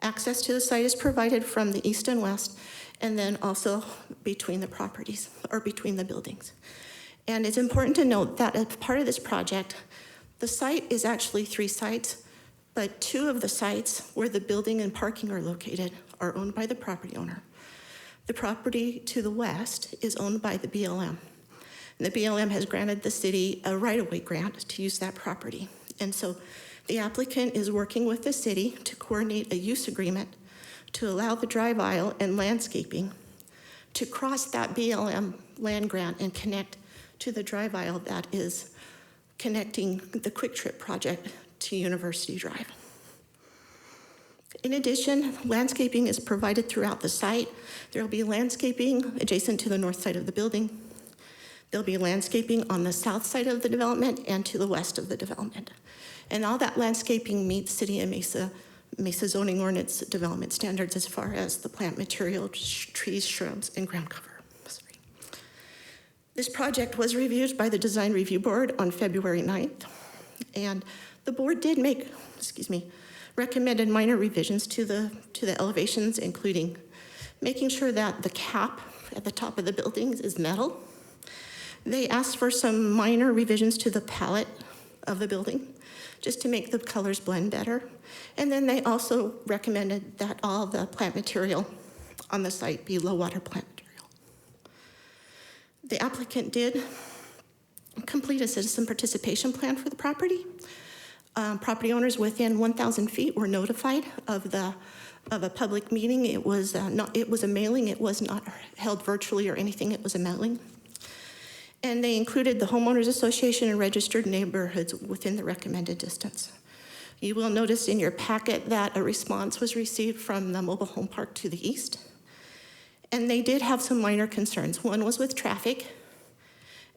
Access to the site is provided from the east and west, and then also between the properties, or between the buildings. And it's important to note that as part of this project, the site is actually 3 sites, but 2 of the sites where the building and parking are located are owned by the property owner. The property to the west is owned by the BLM. And the BLM has granted the city a right-of-way grant to use that property. And so the applicant is working with the city to coordinate a use agreement to allow the drive aisle and landscaping to cross that BLM land grant and connect to the drive aisle that is connecting the Quick Trip project to University Drive. In addition, landscaping is provided throughout the site. There will be landscaping adjacent to the north side of the building. There'll be landscaping on the south side of the development and to the west of the development. And all that landscaping meets City of Mesa zoning ordinance development standards as far as the plant material, trees, shrubs, and ground cover. Sorry. This project was reviewed by the Design Review Board on February 9th, and the board did make, recommended minor revisions to the elevations, including making sure that the cap at the top of the buildings is metal. They asked for some minor revisions to the palette of the building, just to make the colors blend better. And then they also recommended that all the plant material on the site be low water plant material. The applicant did complete a citizen participation plan for the property. Property owners within 1,000 feet were notified of a public meeting. It was a mailing. It was not held virtually or anything. It was a mailing. And they included the homeowners association and registered neighborhoods within the recommended distance. You will notice in your packet that a response was received from the mobile home park to the east. And they did have some minor concerns. One was with traffic,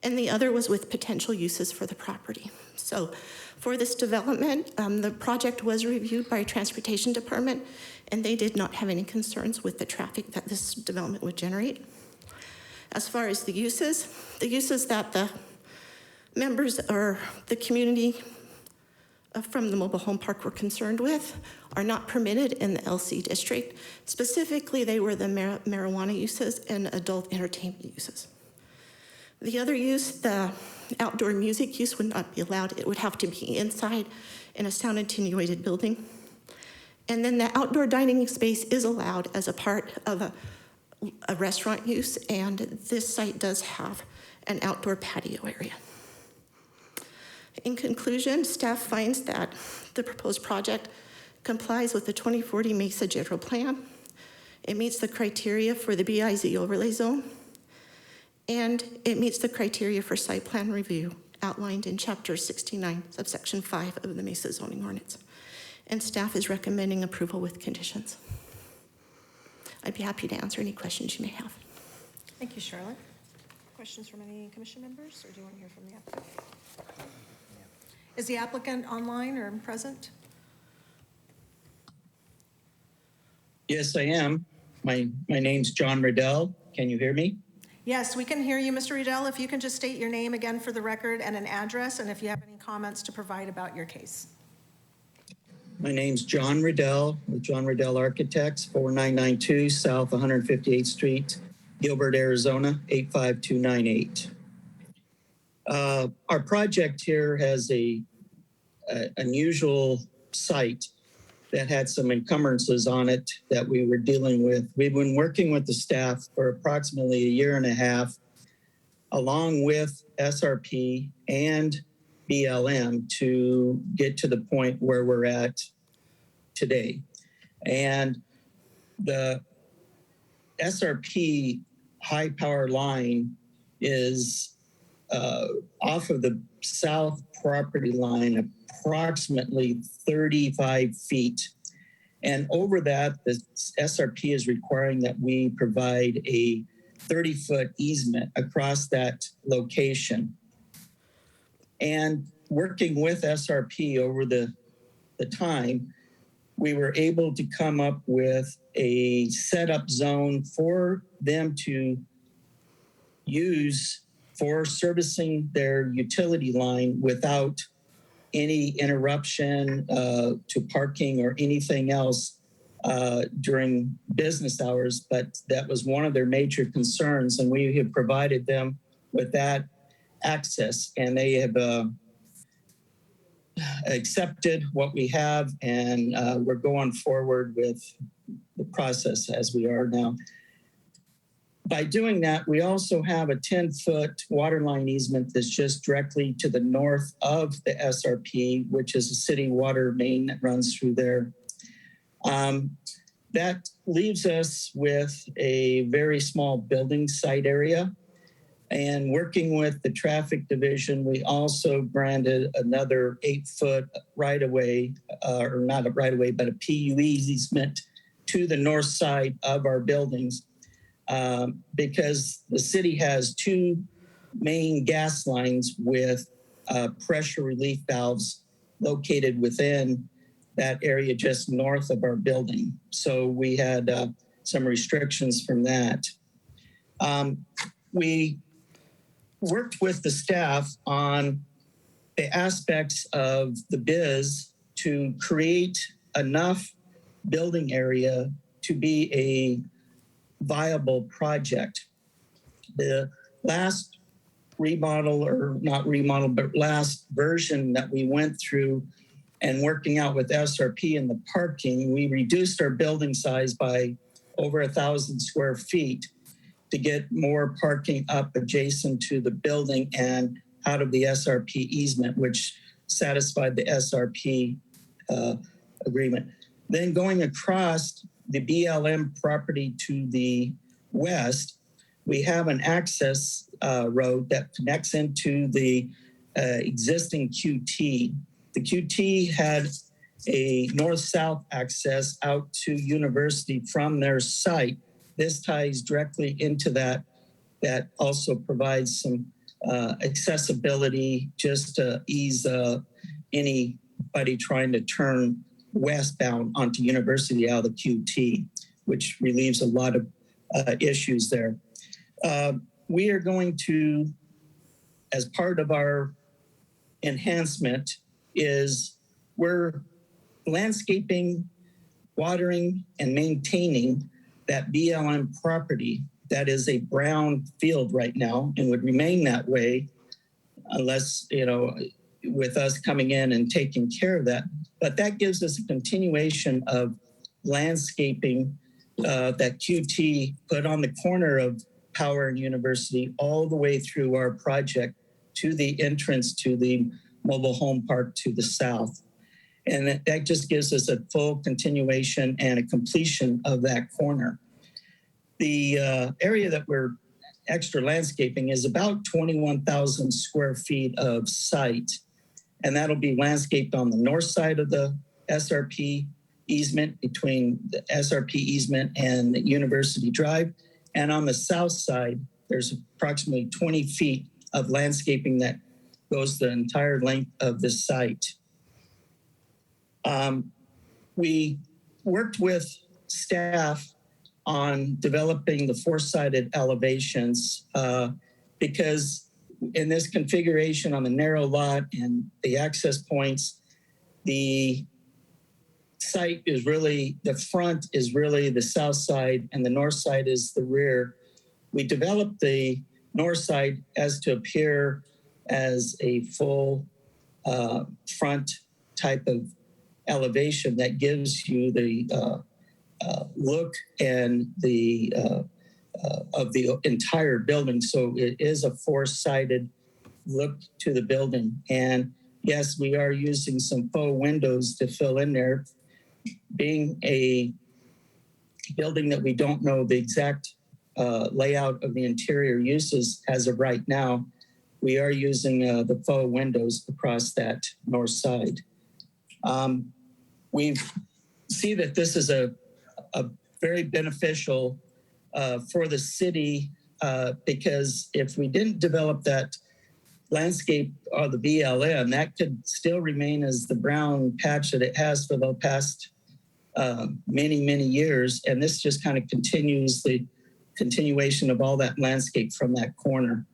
and the other was with potential uses for the property. So for this development, the project was reviewed by Transportation Department, and they did not have any concerns with the traffic that this development would generate. As far as the uses that the members or the community from the mobile home park were concerned with are not permitted in the LC district. Specifically, they were the marijuana uses and adult entertainment uses. The other use, the outdoor music use, would not be allowed. It would have to be inside in a sound attenuated building. And then the outdoor dining space is allowed as a part of a restaurant use, and this site does have an outdoor patio area. In conclusion, staff finds that the proposed project complies with the 2040 Mesa General Plan. It meets the criteria for the BIZ overlay zone, and it meets the criteria for site plan review outlined in Chapter 69, subsection 5 of the Mesa zoning ordinance. And staff is recommending approval with conditions. I'd be happy to answer any questions you may have. Thank you, Charlotte. Questions from any commission members, or do you want to hear from the applicant? Is the applicant online or present? Yes, I am. My name's John Riddell. Can you hear me? Yes, we can hear you, Mr. Riddell. If you can just state your name again for the record and an address, and if you have any comments to provide about your case. My name's John Riddell with John Riddell Architects, 4992 South 158th Street, Gilbert, Arizona, 85298. Our project here has a unusual site that had some encumbrances on it that we were dealing with. We've been working with the staff for approximately a year and a half, along with SRP and BLM, to get to the point where we're at today. And the SRP high power line is off of the south property line, approximately 35 feet. And over that, the SRP is requiring that we provide a 30-foot easement across that location. And working with SRP over the time, we were able to come up with a setup zone for them to use for servicing their utility line without any interruption to parking or anything else during business hours. But that was one of their major concerns, and we have provided them with that access, and they have accepted what we have, and we're going forward with the process as we are now. By doing that, we also have a 10-foot water line easement that's just directly to the north of the SRP, which is a city water main that runs through there. That leaves us with a very small building site area. And working with the traffic division, we also granted another 8-foot right-of-way, or not a right-of-way, but a PUE easement to the north side of our buildings. Because the city has two main gas lines with pressure relief valves located within that area just north of our building. So we had some restrictions from that. We worked with the staff on the aspects of the biz to create enough building area to be a viable project. The last remodel, or not remodel, but last version that we went through and working out with SRP and the parking, we reduced our building size by over 1,000 square feet to get more parking up adjacent to the building and out of the SRP easement, which satisfied the SRP agreement. Then going across the BLM property to the west, we have an access road that connects into the existing QT. The QT had a north-south access out to University from their site. This ties directly into that. That also provides some accessibility just to ease anybody trying to turn westbound onto University out of the QT, which relieves a lot of issues there. We are going to, as part of our enhancement, is we're landscaping, watering, and maintaining that BLM property that is a brown field right now and would remain that way unless, with us coming in and taking care of that. But that gives us a continuation of landscaping that QT put on the corner of Power and University all the way through our project to the entrance to the mobile home park to the south. And that just gives us a full continuation and a completion of that corner. The area that we're extra landscaping is about 21,000 square feet of site. And that'll be landscaped on the north side of the SRP easement, between the SRP easement and the University Drive. And on the south side, there's approximately 20 feet of landscaping that goes the entire length of the site. We worked with staff on developing the four-sided elevations because in this configuration on the narrow lot and the access points, the site is really, the front is really the south side and the north side is the rear. We developed the north side as to appear as a full front type of elevation that gives you the look and the of the entire building. So it is a four-sided look to the building. And yes, we are using some faux windows to fill in there. Being a building that we don't know the exact layout of the interior uses as of right now, we are using the faux windows across that north side. We see that this is a very beneficial for the city because if we didn't develop that landscape or the BLM, that could still remain as the brown patch that it has for the past many, many years. And this just kind of continues the continuation of all that landscape from that corner.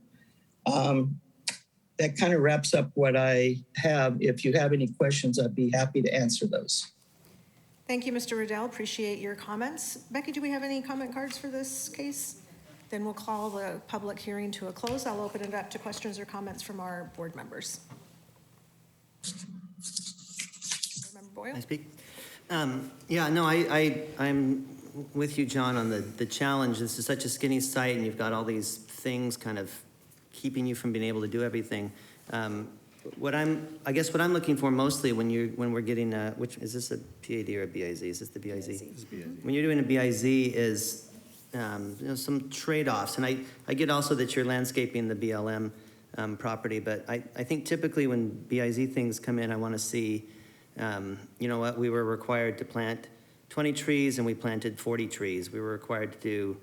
That kind of wraps up what I have. If you have any questions, I'd be happy to answer those. Thank you, Mr. Riddell. Appreciate your comments. Becky, do we have any comment cards for this case? Then we'll call the public hearing to a close. I'll open it up to questions or comments from our board members. Board Member Boyle? Can I speak? Yeah, no, I'm with you, John, on the challenge. This is such a skinny site, and you've got all these things kind of keeping you from being able to do everything. I guess what I'm looking for mostly when we're getting which is this a PAD or a BIZ? Is this the BIZ? It's BIZ. When you're doing a BIZ is some trade-offs, and I get also that you're landscaping the BLM property, but I think typically when BIZ things come in, I want to see, you know what, we were required to plant 20 trees and we planted 40 trees. We were required to do,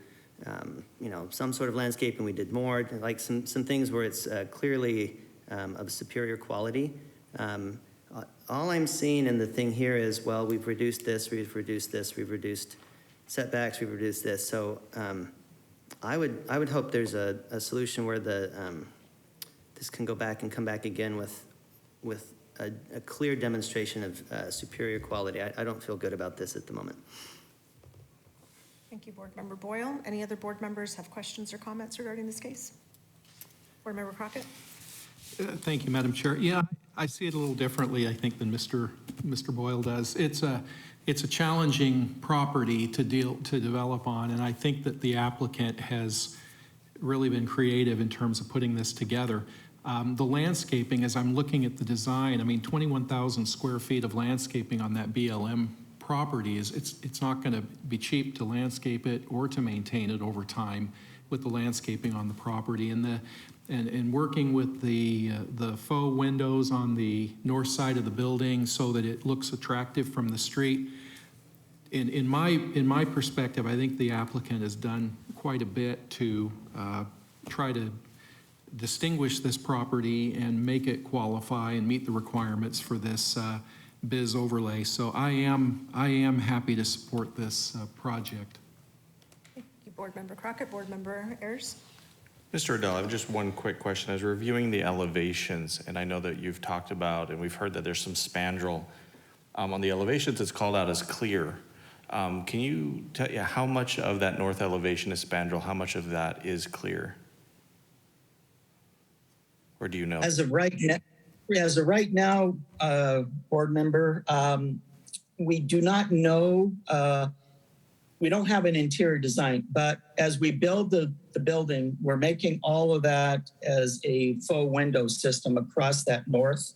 some sort of landscaping. We did more, like some things where it's clearly of superior quality. All I'm seeing in the thing here is, well, we've reduced this, we've reduced this, we've reduced setbacks, we've reduced this. So I would hope there's a solution where this can go back and come back again with a clear demonstration of superior quality. I don't feel good about this at the moment. Thank you, Board Member Boyle. Any other board members have questions or comments regarding this case? Board Member Crockett? Thank you, Madam Chair. Yeah, I see it a little differently, I think, than Mr. Boyle does. It's a challenging property to develop on, and I think that the applicant has really been creative in terms of putting this together. The landscaping, as I'm looking at the design, 21,000 square feet of landscaping on that BLM property it's not going to be cheap to landscape it or to maintain it over time with the landscaping on the property. And working with the faux windows on the north side of the building so that it looks attractive from the street. In my perspective, I think the applicant has done quite a bit to try to distinguish this property and make it qualify and meet the requirements for this BIZ overlay. So I am happy to support this project. Thank you, Board Member Crockett. Board Member Ayers? Mr. Riddell, I have just one quick question. I was reviewing the elevations, and I know that you've talked about, and we've heard that there's some spandrel. On the elevations, it's called out as clear. Can you tell how much of that north elevation is spandrel? How much of that is clear? Or do you know? As of right now, board member, we do not know. We don't have an interior design, but as we build the building, we're making all of that as a faux window system across that north.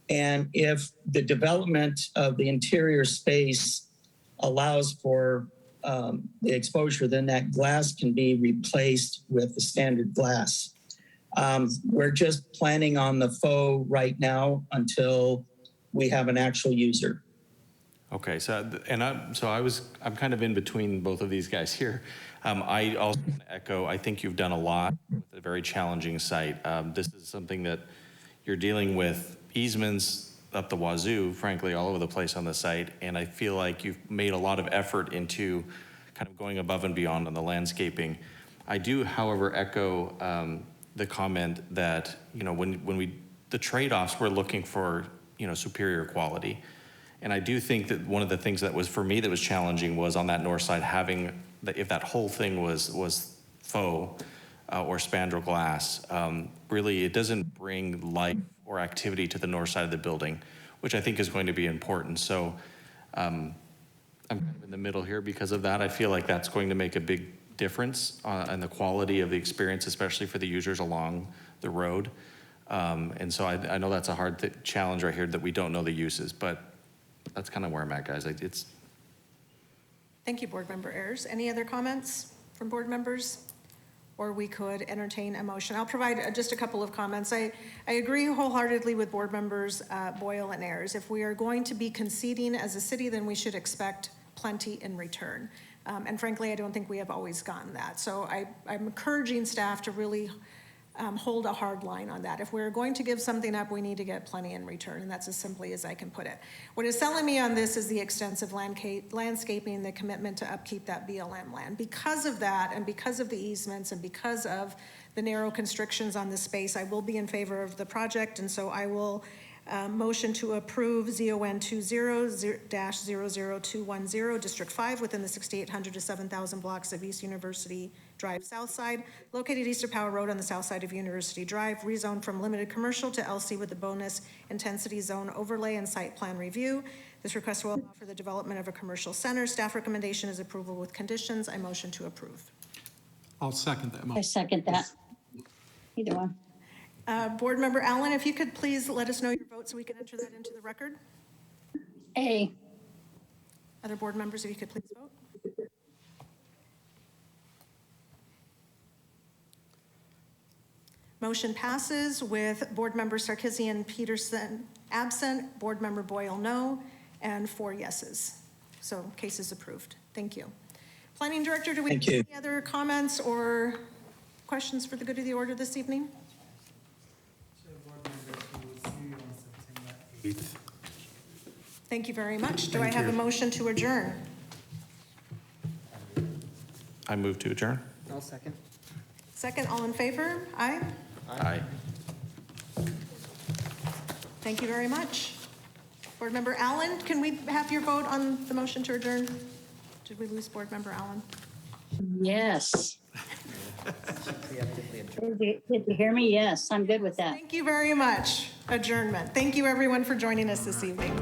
And if the development of the interior space allows for the exposure, then that glass can be replaced with the standard glass. We're just planning on the faux right now until we have an actual user. Okay, I'm kind of in between both of these guys here. I also echo, I think you've done a lot with a very challenging site. This is something that you're dealing with easements up the wazoo, frankly, all over the place on the site. And I feel like you've made a lot of effort into kind of going above and beyond on the landscaping. I do, however, echo the comment that, the trade-offs, we're looking for, superior quality. And I do think that one of the things that was, for me, that was challenging was on that north side, if that whole thing was faux or spandrel glass, really it doesn't bring life or activity to the north side of the building, which I think is going to be important. So I'm kind of in the middle here because of that. I feel like that's going to make a big difference in the quality of the experience, especially for the users along the road. And so I know that's a hard challenge right here that we don't know the uses, but that's kind of where I'm at, guys. Thank you, Board Member Ayers. Any other comments from board members? Or we could entertain a motion. I'll provide just a couple of comments. I agree wholeheartedly with board members Boyle and Ayers. If we are going to be conceding as a city, then we should expect plenty in return. And frankly, I don't think we have always gotten that. So I'm encouraging staff to really hold a hard line on that. If we're going to give something up, we need to get plenty in return, and that's as simply as I can put it. What is selling me on this is the extensive landscaping, the commitment to upkeep that BLM land. Because of that, and because of the easements, and because of the narrow constrictions on the space, I will be in favor of the project, and so I will motion to approve ZON 20-00210, District 5, within the 6,800 to 7,000 blocks of East University Drive South Side, located east of Power Road on the south side of University Drive, rezoned from limited commercial to LC with the bonus intensity zone overlay and site plan review. This request will allow for the development of a commercial center. Staff recommendation is approval with conditions. I motion to approve. I'll second that I motion. second that. Either one. Board Member Allen, if you could please let us know your vote so we can enter that into the record. A. Other board members, if you could please vote. Motion passes with Board Member Sarkisian Peterson absent, Board Member Boyle no, and 4 yeses. So case is approved. Thank you. Planning Director, do we have any other comments or questions for the good of the order this evening? Thank you very much. Do I have a motion to adjourn? I move to adjourn. I'll second. Second, all in favor? Aye. Aye. Thank you very much. Board Member Allen, can we have your vote on the motion to adjourn? Did we lose Board Member Allen? Yes. Did you hear me? Yes, I'm good with that. Thank you very much. Adjournment. Thank you, everyone, for joining us this evening.